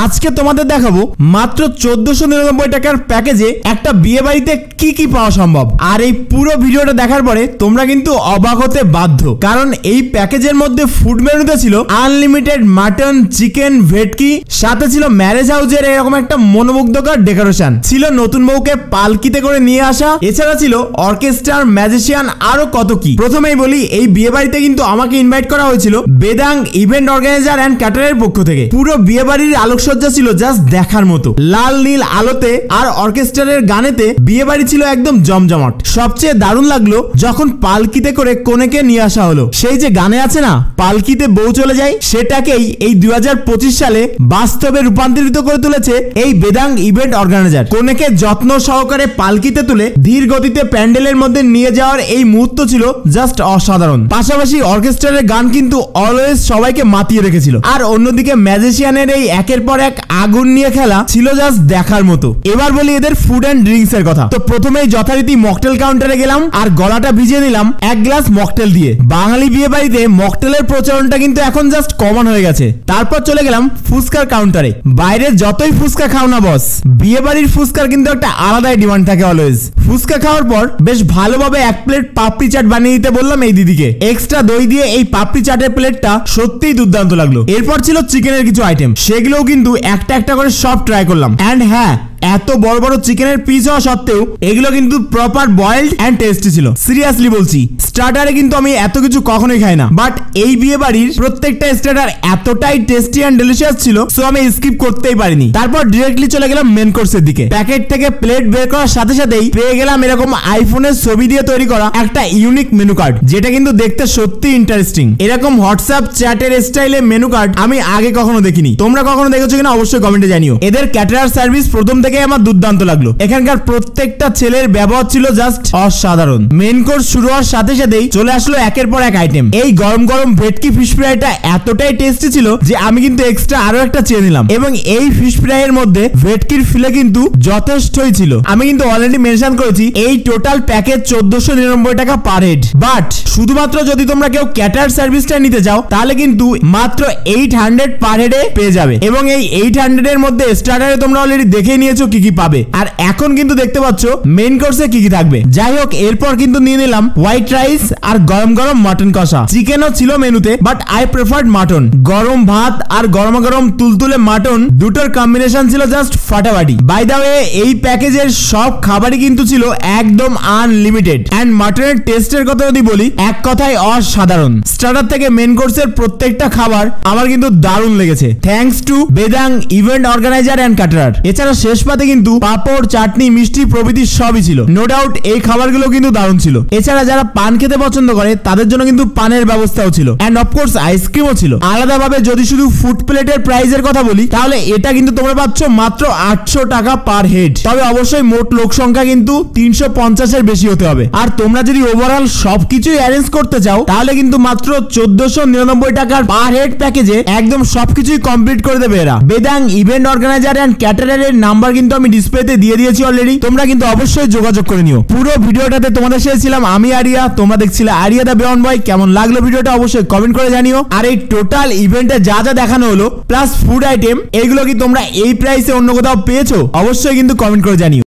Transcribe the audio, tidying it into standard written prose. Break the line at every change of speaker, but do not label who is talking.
আজকে তোমাদের দেখাবো মাত্র 1499 টাকার প্যাকেজে একটা বিয়ে বাড়িতে কি কি পাওয়া সম্ভব। আর এই পুরো ভিডিওটা দেখার পরে তোমরা কিন্তু অবাক হতে বাধ্য, কারণ এই প্যাকেজের মধ্যে ফুড মেনুতে ছিল আনলিমিটেড মাটন, চিকেন, ভেটকি, সাথে ছিল ম্যারেজ হাউসের এরকম একটা মনোমুগ্ধকর ডেকোরেশন, ছিল নতুন বউকে পালকিতে করে নিয়ে আসা, এছাড়া ছিল অর্কেস্ট্রার, ম্যাজিশিয়ান, আরো কত কি। প্রথমেই বলি, এই বিয়ে বাড়িতে কিন্তু আমাকে ইনভাইট করা হয়েছিল বেদাং ইভেন্ট অর্গানাইজার এন্ড ক্যাটারের পক্ষ থেকে। পুরো বিয়ে বাড়ির আলোকসজ্জা ছিল জাস্ট দেখার মতো, লাল নীল আলোতে আর অর্কেস্ট্রারের গানেতে বিয়ে বাড়ি ছিল একদম জমজমাট। সবচেয়ে দারুণ লাগলো যখন পালকিতে করে কনেকে নিয়ে আসা হলো। সেই যে গানে আছে না, পালকিতে বউ চলে যায়, সেটাকেই এই 2025 সালে বাস্তবে রূপান্তরিত করে তুলেছে এই বেদাং ইভেন্ট অর্গানাইজার। কনেকে যত্ন সহকারে পালকিতে তুলে ধীর গতিতে প্যান্ডেলের মধ্যে নিয়ে যাওয়ার এই মুহূর্ত ছিল জাস্ট অসাধারণ। পাশাপাশি অর্কেস্ট্রারের গান কিন্তু অলওয়েজ সবাইকে মাতিয়ে রেখেছিল। আর অন্যদিকে ম্যাজিশিয়ানের এই একের পর এক আগুন নিয়ে খেলা ছিল জাস্ট দেখার মতো। এবার বলি এদের ফুড এন্ড ড্রিঙ্কস এর কথা। তো প্রথমেই যথারীতি মকটেল কাউন্টারে গেলাম আর গলাটা ভিজিয়ে নিলাম এক গ্লাস মকটেল দিয়ে। বাঙালি বিয়ে বাড়িতে মকটেলের প্রচলনটা কিন্তু এখন জাস্ট কমন হয়ে গেছে। তারপর চলে গেলাম ফুচকার কাউন্টারে। বাইরে যতই ফুচকা খাও না বস, বিয়ে বাড়ির ফুচকার কিন্তু একটা আলাদাই ডিমান্ড থাকে অলওয়েজ। ফুচকা খাওয়ার পর বেশ ভালোভাবে এক প্লেট পাপড়ি চাট বানিয়ে দিতে বললাম এই দিদিকে। এক্সট্রা দই দিয়ে এই পাপড়ি চাটের প্লেটটা সত্যিই দুর্দান্ত লাগলো। এরপর ছিল চিকেনের কিছু আইটেম, সেগুলোও কিন্তু একটা একটা করে সব ট্রাই করলাম। এন্ড হ্যাঁ, এত বড় বড় চিকেনের পিস হওয়া সত্ত্বেও এগুলো কিন্তু প্রপার বয়েলড এন্ড টেস্টি ছিল। সিরিয়াসলি বলছি, স্টার্টারে কিন্তু আমি এত কিছু কখনোই খাই না, বাট এই বিয়ে বাড়ির প্রত্যেকটা স্টার্টার এতটাই টেস্টি এন্ড ডেলিশিয়াস ছিল, সো আমি স্কিপ করতেই পারিনি। তারপর ডিরেক্টলি চলে গেলাম মেন কোর্সের দিকে। প্যাকেট থেকে প্লেট বের করার সাথে সাথেই পেয়ে গেলাম এরকম আইফোনের ছবি দিয়ে তৈরি করা একটা ইউনিক মেনু কার্ড, যেটা কিন্তু দেখতে সত্যি ইন্টারেস্টিং। এরকম হোয়াটসঅ্যাপ চ্যাটের স্টাইলে মেনু কার্ড আমি আগে কখনো দেখিনি। তোমরা কখনো দেখেছো কিনা অবশ্যই কমেন্টে জানিও। এদের ক্যাটারার সার্ভিস প্রথম থেকে আমার দুর্দান্ত লাগলো। এখানকার প্রত্যেকটা ছেলের ব্যবহার ছিল জাস্ট অসাধারণ। মেন কোর্স শুরু হওয়ার সাথে সাথেই চলে আসলো একের পর এক আইটেম। এই গরম গরম ভেটকি ফিশ ফ্রাইটা এতটাই টেস্টি ছিল যে আমি কিন্তু এক্সট্রা আরো একটা চেয়ে নিলাম। এবং এই ফিশ ফ্রাই এর মধ্যে ভেটকির ফিলে কিন্তু যথেষ্টই ছিল। আমি কিন্তু অলরেডি মেনশন করেছি এই টোটাল প্যাকেজ 1499 টাকা পার হেড। বাট শুধুমাত্র যদি তোমরা কেউ ক্যাটার সার্ভিসটা নিতে চাও তাহলে কিন্তু মাত্র 800 পার হেডে পেয়ে যাবে। এবং এই 800 এর মধ্যে স্টার্টারে তোমরা অলরেডি দেখে নিয়েছো কি কি পাবে, আর এখন কিন্তু দেখতে পাচ্ছ মেইন কোর্সে কি কি থাকবে। যাই হোক, এরপর কিন্তু নিয়ে নিলাম হোয়াইট রাইস আর গরম গরম মাটন কষা। চিকেনও ছিল মেনুতে, বাট আই প্রেফার্ড মাটন। গরম ভাত আর গরম গরম তুলতুলে মাটন, দুটোর কম্বিনেশন ছিল জাস্ট ফাটাফাটি। বাই দা ওয়ে, এই প্যাকেজের সব খাবারই কিন্তু ছিল একদম আনলিমিটেড। এন্ড মাটনের টেস্টের কথা যদি বলি, এক কথায় অসাধারণ। স্টার্টার থেকে মেইন কোর্সের প্রত্যেকটা খাবার আমার কিন্তু দারুণ লেগেছে, থ্যাঙ্কস টু বেদাং ইভেন্ট অর্গানাইজার এন্ড ক্যাটারার। এছাড়া শেষ পাতে কিন্তু পাপড়, চাটনি, মিষ্টি প্রভৃতি সবই ছিল। নো ডাউট এই খাবারগুলো কিন্তু দারুণ ছিল। এছাড়া যারা পান খেতে পছন্দ করে তাদের জন্য কিন্তু পানের ব্যবস্থাও ছিল। এন্ড অফকোর্স আইসক্রিমও ছিল। আলাদাভাবে যদি শুধু ফুড প্লেটের প্রাইসের কথা বলি, তাহলে এটা কিন্তু তোমরা পাচ্ছ মাত্র 800 টাকা পার হেড। তবে অবশ্যই মোট লোক সংখ্যা কিন্তু 350 এর বেশি হতে হবে। আর তোমরা যদি ওভারঅল সবকিছুই অ্যারেঞ্জ করতে চাও তাহলে কিন্তু মাত্র 1499 টাকার পার হেড প্যাকেজে একদম সবকিছুই কমপ্লিট করে দেবে এরা। বেদাং ইভেন্ট অর্গানাইজার এন্ড ক্যাটারারের নাম্বার কিন্তু আমি ডিসপ্লেতে দিয়ে দিয়েছি অলরেডি, তোমরা কিন্তু অবশ্যই যোগাযোগ করে নিও। পুরো ভিডিওটাতে তোমাদের সাথে ছিলাম আমি আরিয়া, তোমরা দেখছিলে আরিয়া দা বিয়ন্ড বয়। কেমন লাগলো ভিডিওটা অবশ্যই কমেন্ট করে জানিও। আর এই টোটাল ইভেন্টে যা যা দেখানো হলো প্লাস ফুড আইটেম, এগুলো কি তোমরা এই প্রাইসে অন্য কোথাও পেয়েছো? অবশ্যই কিন্তু কমেন্ট করে জানিও।